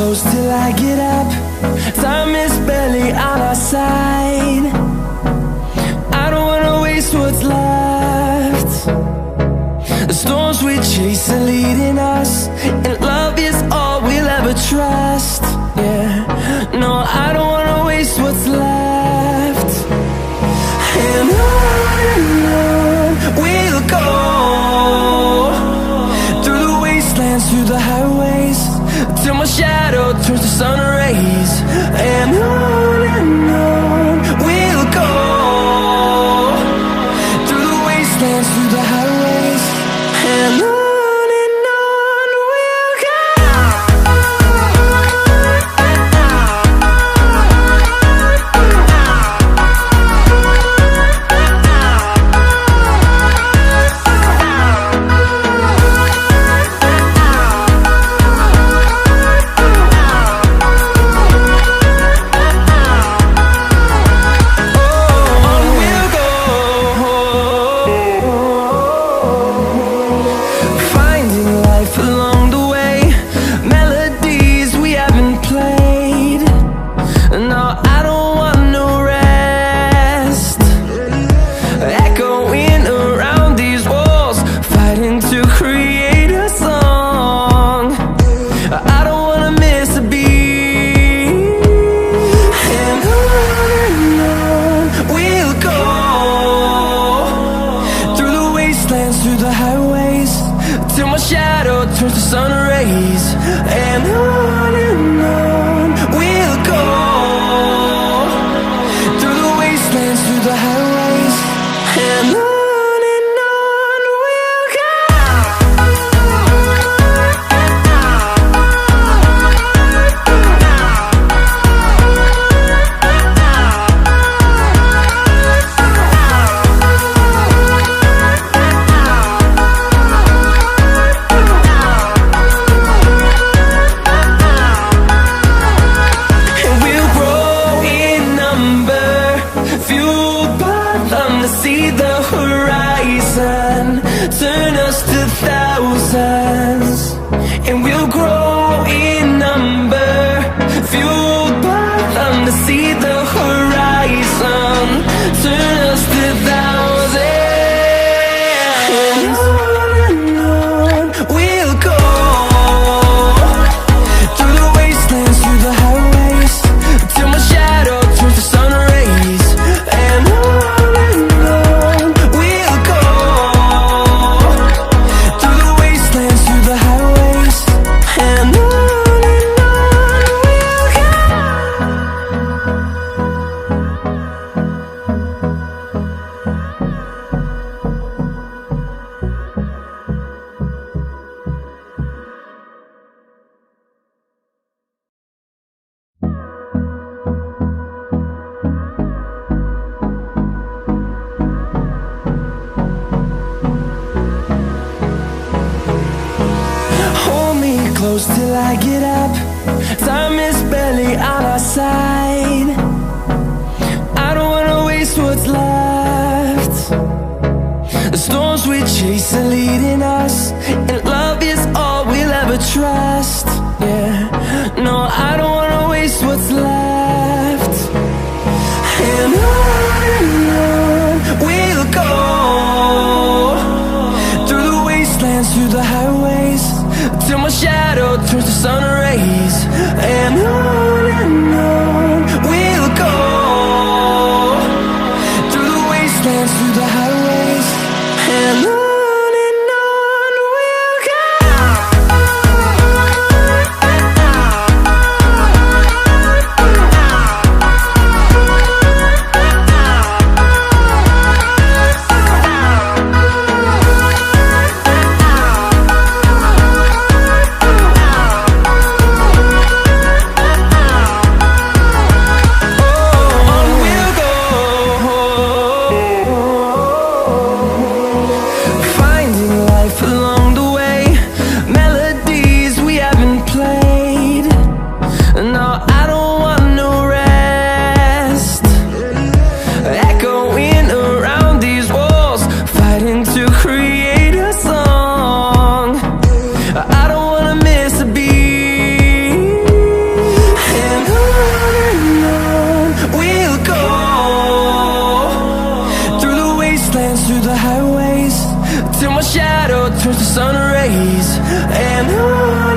close till I get up. Time is barely on our side. I don't wanna waste what's left. The storms we chase are leading us, and love is all we'll ever trust. Yeah, no, I don't wanna waste what's left. And on we'll go, through the wastelands, through the highways, till my shadow turns to sun rays. And on we'll go, through the wastelands, through the highways, and on we'll go. Through the highways, till my shadow turns to sun rays. And on we'll go, through the wastelands, through the highways, and on we'll go. See the horizon, turn us to thousands, and we'll grow in number, fueled by them to see the horizon, turn us to thousands. And on we'll go, through the wastelands, through the highways, till my shadow turns to sun rays. And close till I get up. Time is barely on our side. I don't wanna waste what's left. The storms we chase are leading us, and love is all we'll ever trust. Yeah, no, I don't wanna waste what's left. And on we'll go, through the wastelands, through the highways, till my shadow turns to sun rays. And on we'll go, through the wastelands, through the highways, and on we'll go. sun rays and